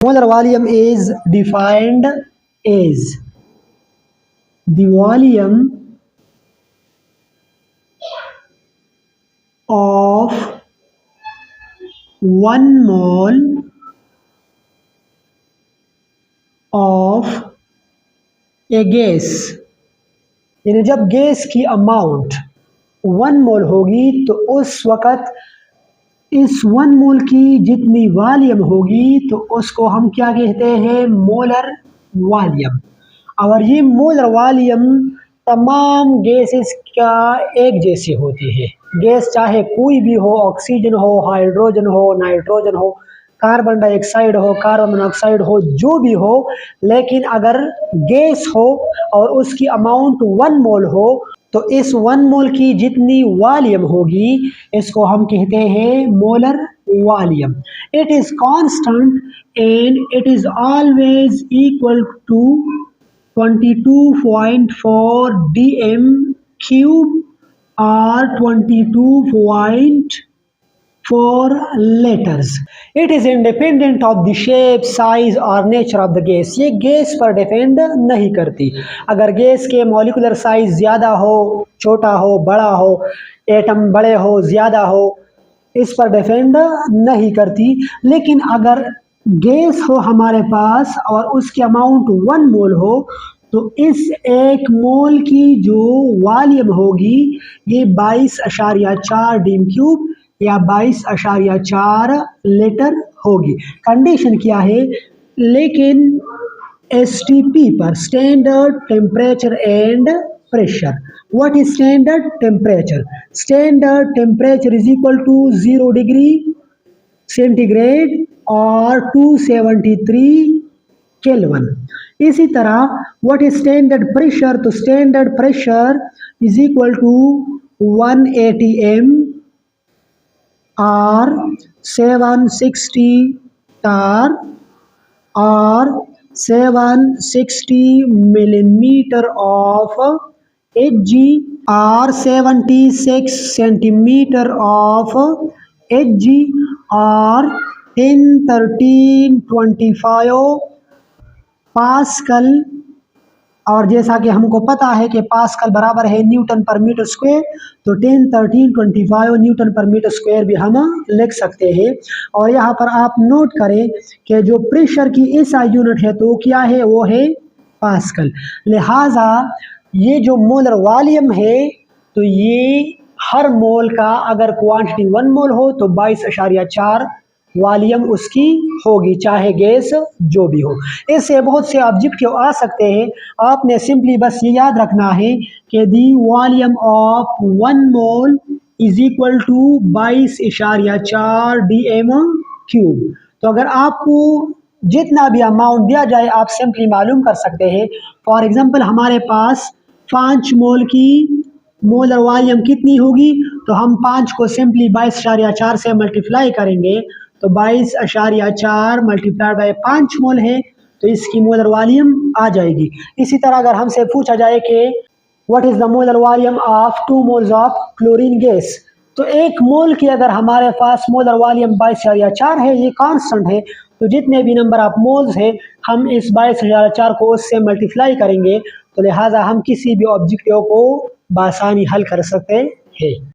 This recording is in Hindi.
Molar volume is defined as the volume of 1 mole of a gas। यानी जब गैस की अमाउंट 1 मोल होगी तो उस वक़्त इस 1 मोल की जितनी वॉल्यूम होगी तो उसको हम क्या कहते हैं, मोलर वॉल्यूम। और ये मोलर वॉल्यूम तमाम गैसेस का एक जैसे होते हैं। गैस चाहे कोई भी हो, ऑक्सीजन हो, हाइड्रोजन हो, नाइट्रोजन हो, कार्बन डाइऑक्साइड हो, कार्बन मोनोऑक्साइड हो, जो भी हो, लेकिन अगर गैस हो और उसकी अमाउंट 1 मोल हो तो इस 1 मोल की जितनी वॉल्यूम होगी इसको हम कहते हैं molar volume. It is constant and it is always equal to 22.4 dm cube or 22.4 liters। It is independent of the shape, size और nature of the gas। ये गैस पर डिपेंड नहीं करती। अगर गैस के मॉलिक्यूलर साइज ज़्यादा हो, छोटा हो, बड़ा हो, एटम बड़े हो, ज़्यादा हो, इस पर डिपेंड नहीं करती। लेकिन अगर गैस हो हमारे पास और उसकी अमाउंट 1 मोल हो तो इस 1 मोल की जो वॉल्यूम होगी ये 22.4 डीम क्यूब या 22.4 लीटर होगी। कंडीशन क्या है, लेकिन STP पर, standard temperature and pressure. What is standard temperature? Standard temperature is equal to 0 degree centigrade or 273 kelvin. इसी तरह व्हाट इज स्टैंडर्ड प्रेशर? तो standard pressure is equal to 180 m और 760 tar और 760 millimeter of Hg और 76 centimeter of Hg और 10, 13, 25 पास्कल। और जैसा कि हमको पता है कि पास्कल बराबर है न्यूटन पर मीटर स्क्वायर, तो 10, 13, 25 न्यूटन पर मीटर स्क्वायर भी हम लिख सकते हैं। और यहाँ पर आप नोट करें कि जो प्रेशर की ऐसा यूनिट है तो क्या है, वो है पास्कल। लिहाजा ये जो मोलर वॉल्यूम है तो ये हर मोल का अगर क्वांटिटी 1 मोल हो तो 22.4 वॉल्यूम उसकी होगी, चाहे गैस जो भी हो। इससे बहुत से ऑब्जेक्टिव आ सकते हैं। आपने सिंपली बस ये याद रखना है कि the volume of 1 mole is equal to 22.4 dm cube. तो अगर आपको जितना भी अमाउंट दिया जाए आप सिंपली मालूम कर सकते हैं। फॉर एग्जांपल हमारे पास 5 मोल की मोलर वॉल्यूम कितनी होगी, तो हम 5 को सिंपली 22.4 से मल्टीप्लाई करेंगे तो 22.4 मल्टीप्लाइड बाय 5 मोल है तो इसकी मोलर वॉल्यूम आ जाएगी। इसी तरह अगर हमसे पूछा जाए कि what is the molar volume of 2 moles of chlorine gas, तो 1 मोल की अगर हमारे पास मोलर वॉल्यूम 22.4 है, ये कांस्टेंट है, तो जितने भी नंबर ऑफ मोल्स है हम इस 22.4 को उससे मल्टीप्लाई करेंगे तो लिहाजा हम किसी भी ऑब्जेक्टिव को बआसानी हल कर सकते हैं।